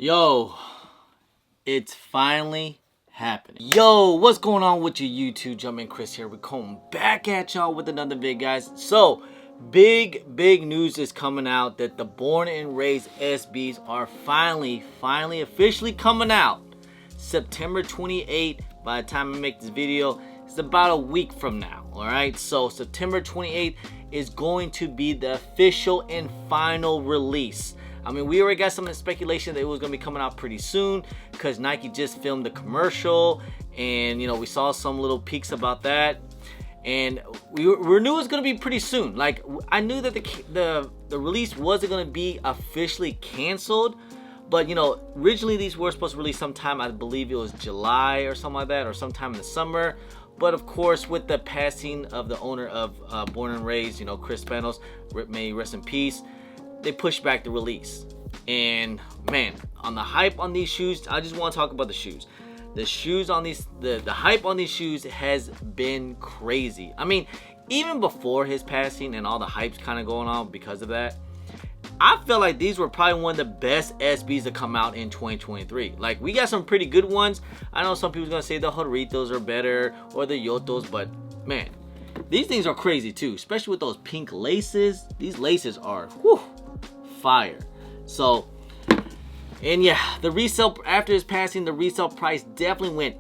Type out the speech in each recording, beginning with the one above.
Yo, it's finally happening. Yo, what's going on with your YouTube? Jumpin' Chris here. We're coming back at y'all with another vid, guys. So, big news is coming out that the Born and Raised SBs are finally officially coming out. September 28th, by the time I make this video, it's about a week from now, alright? So, September 28th is going to be the official and final release. I mean, we already got some speculation that it was going to be coming out pretty soon because Nike just filmed the commercial, and you know, we saw some little peeks about that, and we knew it was going to be pretty soon. Like, I knew that the release wasn't going to be officially canceled, but you know, originally these were supposed to release sometime, I believe it was July or something like that, or sometime in the summer. But of course, with the passing of the owner of Born and Raised, you know, Chris Spanos, may he rest in peace, they pushed back the release. And man, on the hype on these shoes, I just want to talk about the shoes. The shoes on these, the hype on these shoes has been crazy. I mean, even before his passing and all the hype's kind of going on because of that, I feel like these were probably one of the best SBs to come out in 2023. Like, we got some pretty good ones. I know some people's gonna say the Joritos are better or the Yotos, but man, these things are crazy too, especially with those pink laces. These laces are fire. So, and yeah, the resale, after his passing, the resale price definitely went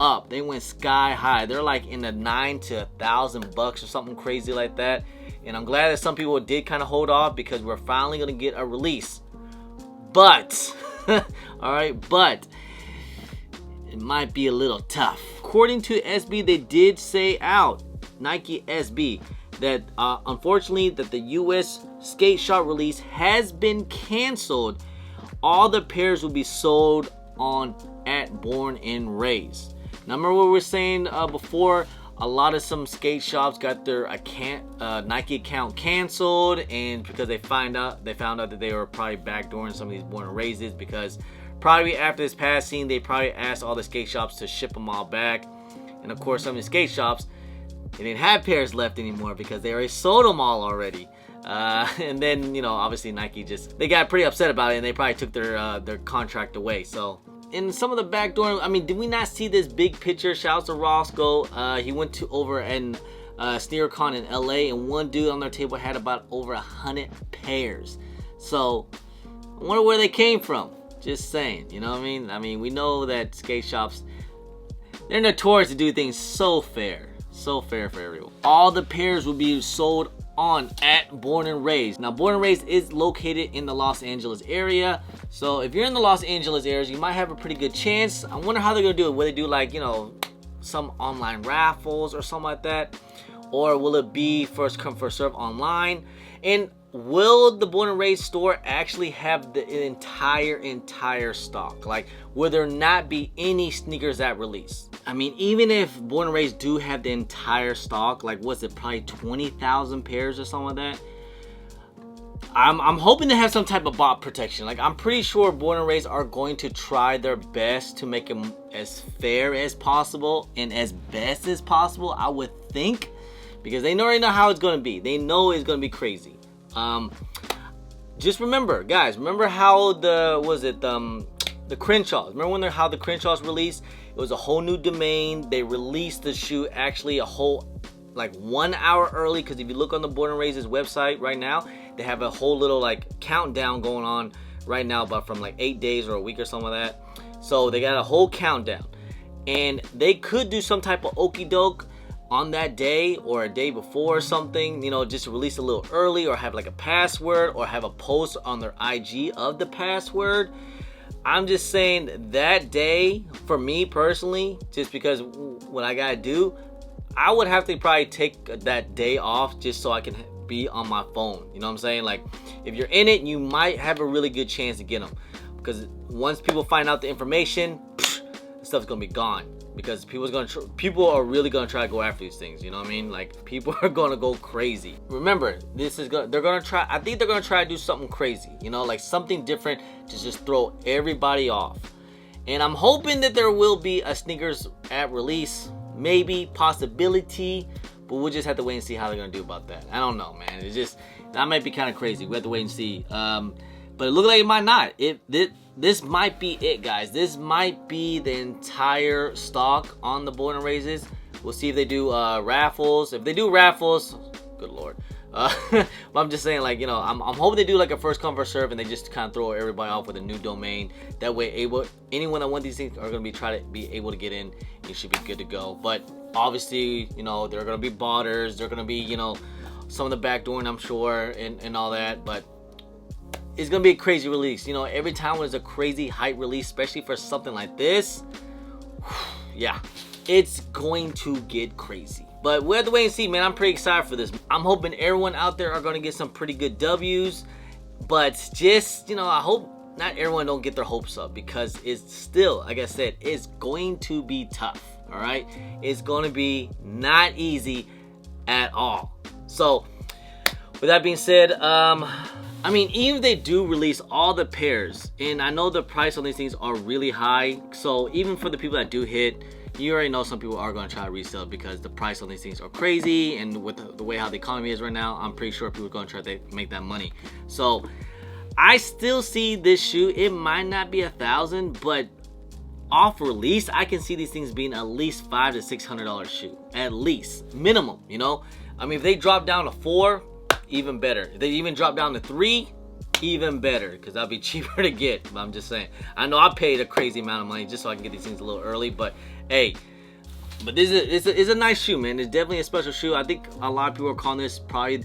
up. They went sky high. They're like in the $9 to $1,000 or something crazy like that. And I'm glad that some people did kind of hold off because we're finally gonna get a release. But all right, but it might be a little tough. According to SB, they did say out, Nike SB, that unfortunately that the US skate shop release has been canceled. All the pairs will be sold on at Born and Raised. Now, remember what we were saying before? A lot of some skate shops got their Nike account canceled, and because they found out that they were probably backdooring some of these Born and Raised, because probably after his passing, they probably asked all the skate shops to ship them all back. And of course, some of the skate shops, they didn't have pairs left anymore because they already sold them all already. And then, you know, obviously Nike they got pretty upset about it, and they probably took their contract away. So in some of the backdoor, I mean, did we not see this big picture? Shout out to Roscoe. He went to over and SneakerCon in LA, and one dude on their table had about over 100 pairs. So I wonder where they came from. Just saying, you know what I mean? I mean, we know that skate shops, they're notorious to do things so fair. So fair for everyone. All the pairs will be sold on at Born and Raised. Now, Born and Raised is located in the Los Angeles area. So if you're in the Los Angeles area, you might have a pretty good chance. I wonder how they're gonna do it. Will they do, like, you know, some online raffles or something like that? Or will it be first come, first serve online? And will the Born and Raised store actually have the entire stock? Like, will there not be any sneakers at release? I mean, even if Born and Raised do have the entire stock, like, was it probably 20,000 pairs or something like that? I'm hoping to have some type of bot protection. Like, I'm pretty sure Born and Raised are going to try their best to make them as fair as possible and as best as possible, I would think, because they already know how it's going to be. They know it's going to be crazy. Just remember, guys, remember how the Crenshaws, remember how the Crenshaws released? It was a whole new domain. They released the shoe actually a whole, like, 1 hour early, because if you look on the Born and Raised website right now, they have a whole little, like, countdown going on right now, but from like 8 days or a week or something like that. So they got a whole countdown, and they could do some type of okey doke on that day or a day before or something, you know, just release a little early, or have like a password, or have a post on their IG of the password. I'm just saying that day, for me personally, just because what I gotta do, I would have to probably take that day off just so I can be on my phone. You know what I'm saying? Like, if you're in it, you might have a really good chance to get them, because once people find out the information, stuff's gonna be gone. Because people are really gonna try to go after these things. You know what I mean? Like, people are gonna go crazy. Remember, they're gonna try. I think they're gonna try to do something crazy. You know, like something different to just throw everybody off. And I'm hoping that there will be a sneakers at release, maybe, possibility. But we'll just have to wait and see how they're gonna do about that. I don't know, man. That might be kind of crazy. We have to wait and see. but it looks like it might not. This might be it, guys. This might be the entire stock on the born and raises. We'll see if they do raffles. If they do raffles, good lord. But I'm just saying, like, you know, I'm hoping they do like a first come first serve, and they just kind of throw everybody off with a new domain. That way, anyone that wants these things are gonna be try to be able to get in. You should be good to go. But obviously, you know, there are gonna be botters. There are gonna be, you know, some of the backdooring, I'm sure, and all that. But it's gonna be a crazy release. You know, every time there's a crazy hype release, especially for something like this, yeah, it's going to get crazy. But we'll have to wait and see, man. I'm pretty excited for this. I'm hoping everyone out there are going to get some pretty good W's. But just, you know, I hope not everyone don't get their hopes up, because it's still, like I said, it's going to be tough, all right? It's going to be not easy at all. So, with that being said, I mean, even if they do release all the pairs, and I know the price on these things are really high, so even for the people that do hit, you already know some people are going to try to resell because the price on these things are crazy, and with the way how the economy is right now, I'm pretty sure people are going to try to make that money. So I still see this shoe, it might not be 1,000, but off release I can see these things being at least $500 to $600 shoe, at least minimum. You know, I mean, if they drop down to 4, even better. If they even drop down to 3, even better, because that'll be cheaper to get. But I'm just saying, I know I paid a crazy amount of money just so I can get these things a little early, but hey, but this is a nice shoe, man. It's definitely a special shoe. I think a lot of people are calling this, probably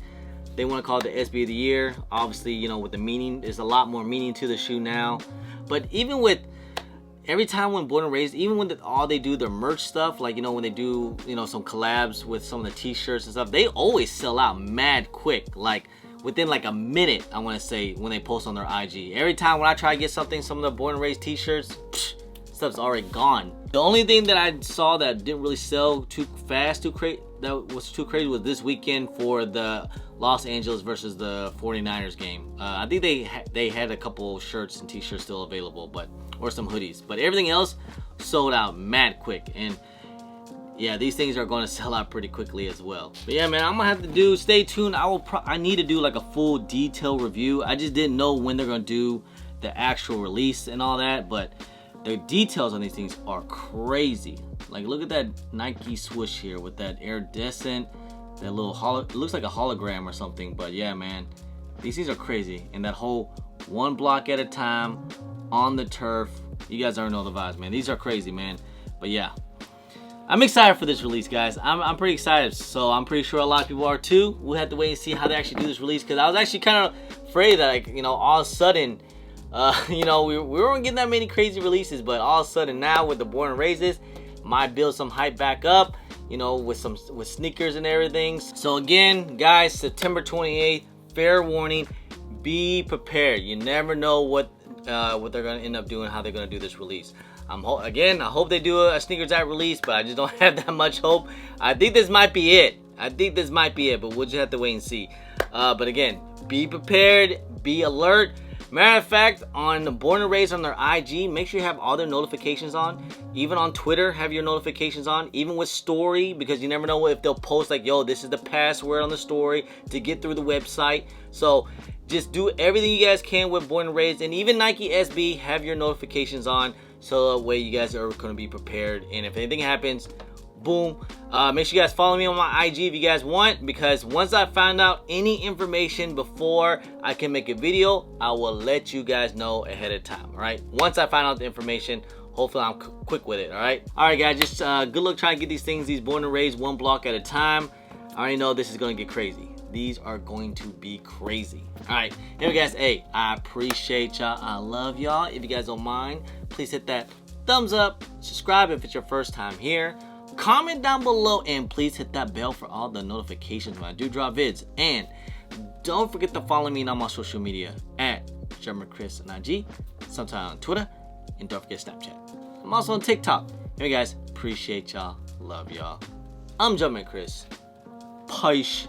they want to call it the SB of the year. Obviously, you know, with the meaning, there's a lot more meaning to the shoe now. But even with every time when born and raised, even when all they do their merch stuff, like, you know, when they do, you know, some collabs with some of the t-shirts and stuff, they always sell out mad quick, like within like a minute, I want to say, when they post on their IG. Every time when I try to get something, some of the born and raised t-shirts, stuff's already gone. The only thing that I saw that didn't really sell too fast, that was too crazy, was this weekend for the Los Angeles versus the 49ers game. I think they had a couple shirts and t-shirts still available, or some hoodies, but everything else sold out mad quick. And yeah, these things are going to sell out pretty quickly as well. But yeah, man, I'm gonna have to stay tuned. I need to do like a full detailed review. I just didn't know when they're gonna do the actual release and all that, but the details on these things are crazy. Like, look at that Nike swoosh here with that iridescent, that little it looks like a hologram or something. But yeah, man, these things are crazy. And that whole one block at a time on the turf, you guys already know the vibes, man. These are crazy, man. But yeah, I'm excited for this release, guys. I'm pretty excited. So I'm pretty sure a lot of people are too. We'll have to wait and see how they actually do this release, because I was actually kind of afraid that, like, you know, all of a sudden, you know, we weren't getting that many crazy releases, but all of a sudden now with the born and raises, might build some hype back up, you know, with sneakers and everything. So again, guys, September 28th, fair warning, be prepared. You never know what they're gonna end up doing, how they're gonna do this release. Again, I hope they do a sneakers app release, but I just don't have that much hope. I think this might be it. But we'll just have to wait and see. But again, be prepared, be alert. Matter of fact, on the born and raised on their IG, make sure you have all their notifications on. Even on Twitter, have your notifications on. Even with story, because you never know if they'll post like, yo, this is the password on the story to get through the website. So just do everything you guys can with born and raised, and even Nike SB, have your notifications on, so that way you guys are going to be prepared. And if anything happens, boom. Make sure you guys follow me on my IG if you guys want, because once I find out any information before I can make a video, I will let you guys know ahead of time. All right, once I find out the information, hopefully I'm quick with it. All right, guys, just good luck trying to get these born and raised one block at a time. I already know this is going to get crazy. These are going to be crazy. All right, anyway, guys, hey, I appreciate y'all. I love y'all. If you guys don't mind, please hit that thumbs up, subscribe if it's your first time here, comment down below, and please hit that bell for all the notifications when I do drop vids. And don't forget to follow me on my social media at German Chris on IG, sometime on Twitter, and don't forget Snapchat. I'm also on TikTok. Anyway, guys, appreciate y'all. Love y'all. I'm German Chris. Peace.